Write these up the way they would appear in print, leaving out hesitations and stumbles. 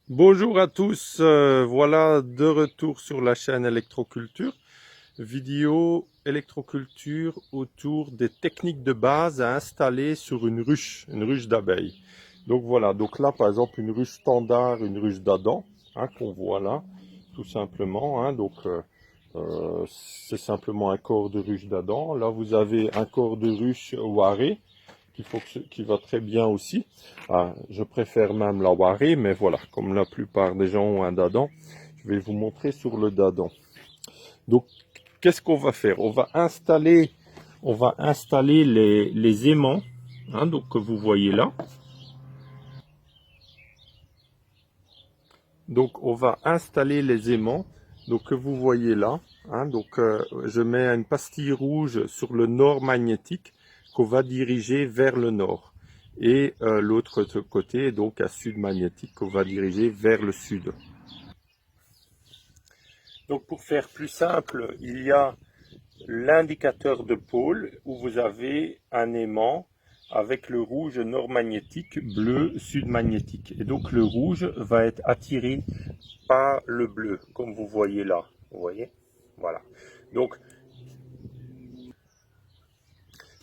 Bonjour à tous, voilà de retour sur la chaîne Électroculture, vidéo électroculture autour des techniques de base à installer sur une ruche d'abeilles. Donc voilà, donc là par exemple une ruche standard, une ruche d'Adam, qu'on voit là, tout simplement, c'est simplement un corps de ruche d'Adam. Là vous avez un corps de ruche Waré, qui va très bien aussi. Ah, je préfère même la Wari, mais voilà, comme la plupart des gens ont un dadan, je vais vous montrer sur le dadan. Donc, qu'est-ce qu'on va faire? On va installer les aimants, donc que vous voyez là. Donc, on va installer les aimants, donc que vous voyez là. Je mets une pastille rouge sur le nord magnétique qu'on va diriger vers le nord. Et l'autre côté, donc à sud magnétique, qu'on va diriger vers le sud. Donc pour faire plus simple, il y a l'indicateur de pôle où vous avez un aimant avec le rouge nord magnétique, bleu sud magnétique. Et donc le rouge va être attiré par le bleu, comme vous voyez là. Vous voyez? Voilà. Donc,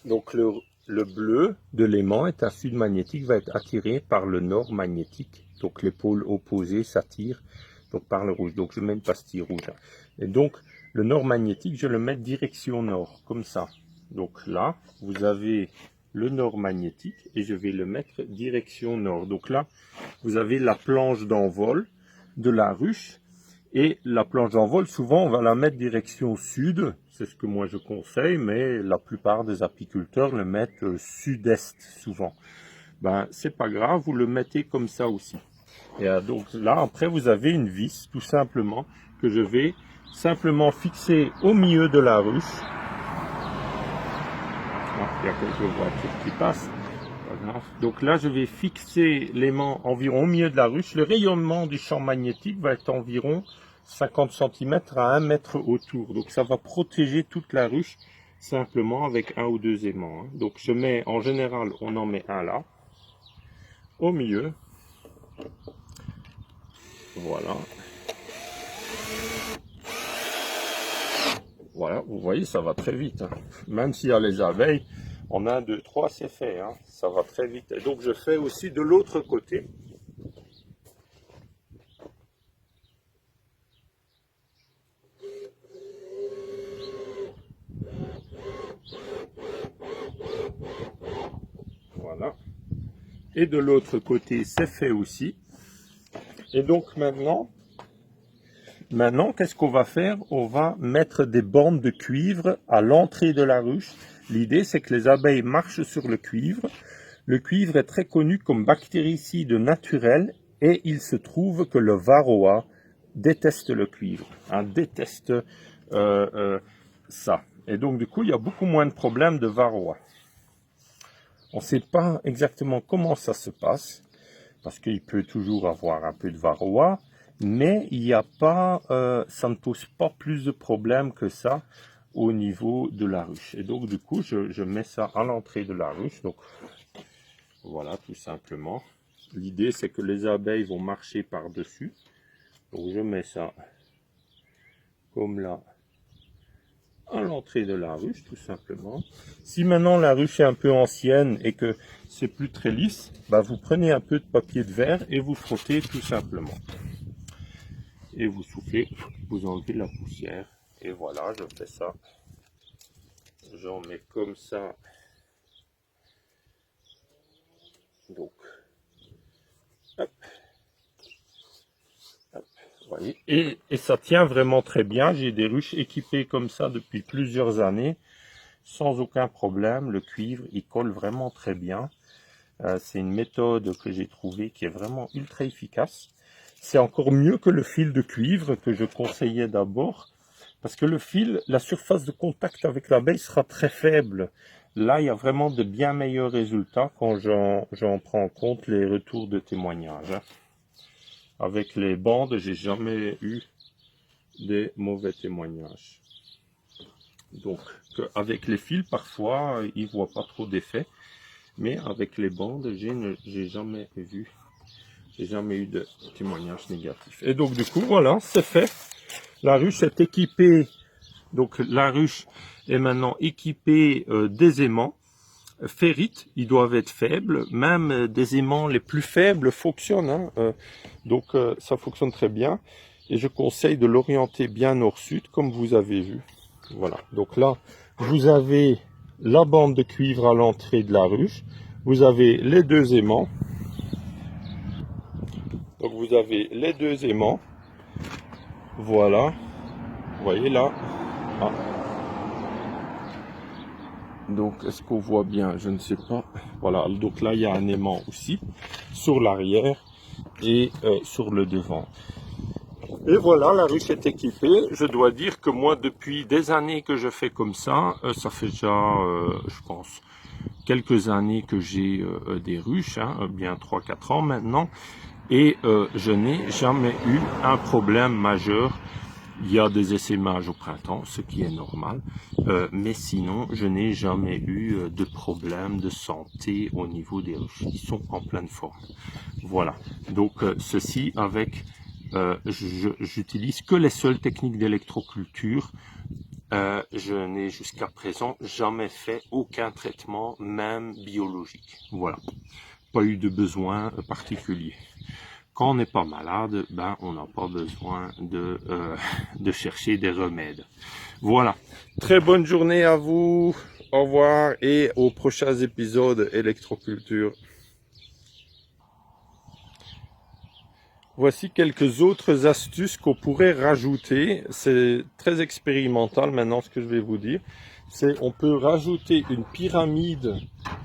donc le bleu de l'aimant est un sud magnétique, va être attiré par le nord magnétique. Donc les pôles opposés s'attirent donc par le rouge. Donc je mets une pastille rouge. Et donc le nord magnétique, je le mets direction nord, comme ça. Donc là, vous avez le nord magnétique et je vais le mettre direction nord. Donc là, vous avez la planche d'envol de la ruche. Et la planche d'envol, souvent, on va la mettre direction sud. C'est ce que moi je conseille, mais la plupart des apiculteurs le mettent sud-est souvent. Ben, c'est pas grave, vous le mettez comme ça aussi. Et donc là, après, vous avez une vis, tout simplement, que je vais simplement fixer au milieu de la ruche. Ah, il y a quelques voitures qui passent. Donc là, je vais fixer l'aimant environ au milieu de la ruche. Le rayonnement du champ magnétique va être environ 50 cm à 1 mètre autour. Donc ça va protéger toute la ruche simplement avec un ou deux aimants. Donc je mets, en général, on en met un là, au milieu. Voilà. Voilà, vous voyez, ça va très vite. Même s'il y a les abeilles, en 1, 2, 3, c'est fait. Ça va très vite. Et donc je fais aussi de l'autre côté. Voilà. Et de l'autre côté, c'est fait aussi. Et donc maintenant, qu'est-ce qu'on va faire? On va mettre des bandes de cuivre à l'entrée de la ruche. L'idée, c'est que les abeilles marchent sur le cuivre. Le cuivre est très connu comme bactéricide naturel et il se trouve que le varroa déteste le cuivre, déteste ça. Et donc, du coup, il y a beaucoup moins de problèmes de varroa. On ne sait pas exactement comment ça se passe, parce qu'il peut toujours avoir un peu de varroa, mais il n'y a pas, ça ne pose pas plus de problèmes que ça au niveau de la ruche. Et donc du coup, je mets ça à l'entrée de la ruche. Donc voilà, tout simplement. L'idée, c'est que les abeilles vont marcher par-dessus. Donc je mets ça comme là à l'entrée de la ruche, tout simplement. Si maintenant la ruche est un peu ancienne et que c'est plus très lisse, bah vous prenez un peu de papier de verre et vous frottez tout simplement. Et vous soufflez, vous enlevez la poussière. Et voilà, je fais ça. J'en mets comme ça. Donc, hop, hop, vous voyez. Et ça tient vraiment très bien. J'ai des ruches équipées comme ça depuis plusieurs années, sans aucun problème. Le cuivre, il colle vraiment très bien. C'est une méthode que j'ai trouvée qui est vraiment ultra efficace. C'est encore mieux que le fil de cuivre que je conseillais d'abord. Parce que le fil, la surface de contact avec l'abeille sera très faible. Là, il y a vraiment de bien meilleurs résultats quand j'en prends en compte les retours de témoignages. Avec les bandes, j'ai jamais eu des mauvais témoignages. Donc, avec les fils, parfois, ils voient pas trop d'effet. Mais avec les bandes, j'ai jamais vu J'ai jamais eu de témoignage négatif. Et donc du coup, voilà, c'est fait. La ruche est équipée. Donc la ruche est maintenant équipée des aimants ferrites. Ils doivent être faibles. Même des aimants les plus faibles fonctionnent. Hein. Donc ça fonctionne très bien. Et je conseille de l'orienter bien nord-sud, comme vous avez vu. Voilà. Donc là, vous avez la bande de cuivre à l'entrée de la ruche. Vous avez les deux aimants. Donc vous avez les deux aimants. Voilà. Vous voyez là. Ah. Donc est-ce qu'on voit bien? Je ne sais pas. Voilà. Donc là il y a un aimant aussi sur l'arrière et sur le devant. Et voilà, la ruche est équipée. Je dois dire que moi, depuis des années que je fais comme ça fait déjà, je pense, quelques années que j'ai des ruches, hein, bien 3-4 ans maintenant, et je n'ai jamais eu un problème majeur. Il y a des essaimages au printemps, ce qui est normal, mais sinon, je n'ai jamais eu de problème de santé au niveau des ruches. Ils sont en pleine forme. Voilà, donc ceci avec... j'utilise que les seules techniques d'électroculture. Je n'ai jusqu'à présent jamais fait aucun traitement, même biologique. Voilà, pas eu de besoin particulier. Quand on n'est pas malade, ben on n'a pas besoin de chercher des remèdes. Voilà, très bonne journée à vous. Au revoir et aux prochains épisodes électroculture. Voici quelques autres astuces qu'on pourrait rajouter. C'est très expérimental maintenant ce que je vais vous dire. C'est on peut rajouter une pyramide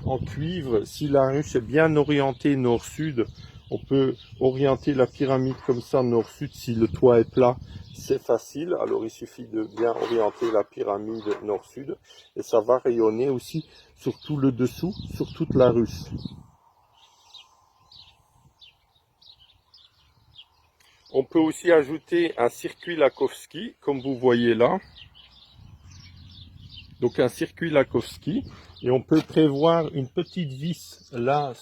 en cuivre. Si la ruche est bien orientée nord-sud, on peut orienter la pyramide comme ça nord-sud. Si le toit est plat, c'est facile. Alors il suffit de bien orienter la pyramide nord-sud. Et ça va rayonner aussi sur tout le dessous, sur toute la ruche. On peut aussi ajouter un circuit Lakowski, comme vous voyez là. Donc un circuit Lakowski. Et on peut prévoir une petite vis là,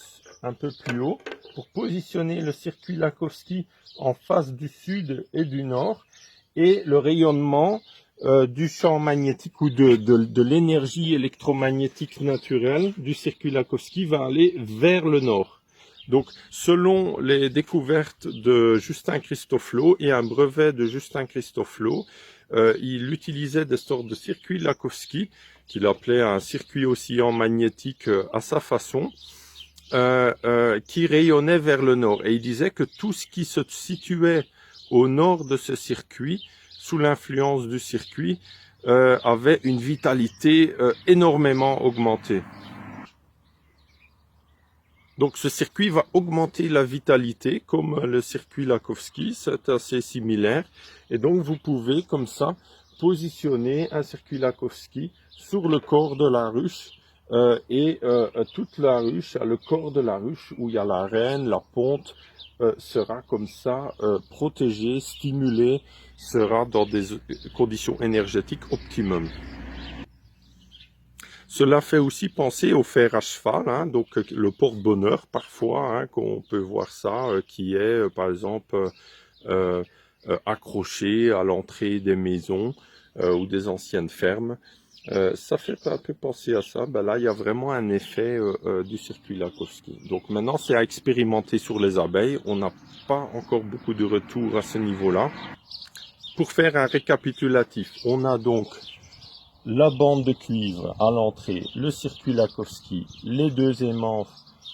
un peu plus haut, pour positionner le circuit Lakowski en face du sud et du nord. Et le rayonnement du champ magnétique ou de l'énergie électromagnétique naturelle du circuit Lakowski va aller vers le nord. Donc, selon les découvertes de Justin Christoflo et un brevet de Justin Christoflo, il utilisait des sortes de circuits Lakowski, qu'il appelait un circuit oscillant magnétique à sa façon, qui rayonnait vers le nord. Et il disait que tout ce qui se situait au nord de ce circuit, sous l'influence du circuit, avait une vitalité énormément augmentée. Donc ce circuit va augmenter la vitalité comme le circuit Lakowski, c'est assez similaire. Et donc vous pouvez comme ça positionner un circuit Lakowski sur le corps de la ruche toute la ruche, le corps de la ruche où il y a la reine, la ponte, sera comme ça protégé, stimulé, sera dans des conditions énergétiques optimum. Cela fait aussi penser au fer à cheval, hein, donc le porte-bonheur parfois, hein, qu'on peut voir ça, qui est par exemple accroché à l'entrée des maisons ou des anciennes fermes. Ça fait un peu penser à ça. Ben là, il y a vraiment un effet du circuit Lakowski. Donc maintenant, c'est à expérimenter sur les abeilles. On n'a pas encore beaucoup de retours à ce niveau-là. Pour faire un récapitulatif, on a donc la bande de cuivre à l'entrée, le circuit Lakowski, les deux aimants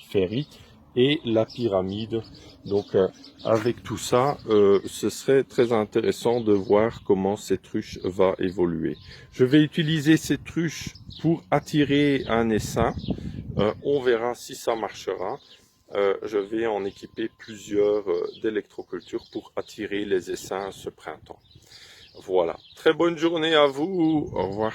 ferrites et la pyramide. Donc avec tout ça, ce serait très intéressant de voir comment cette ruche va évoluer. Je vais utiliser cette ruche pour attirer un essaim. On verra si ça marchera. Je vais en équiper plusieurs d'électroculture pour attirer les essaims ce printemps. Voilà. Très bonne journée à vous. Au revoir.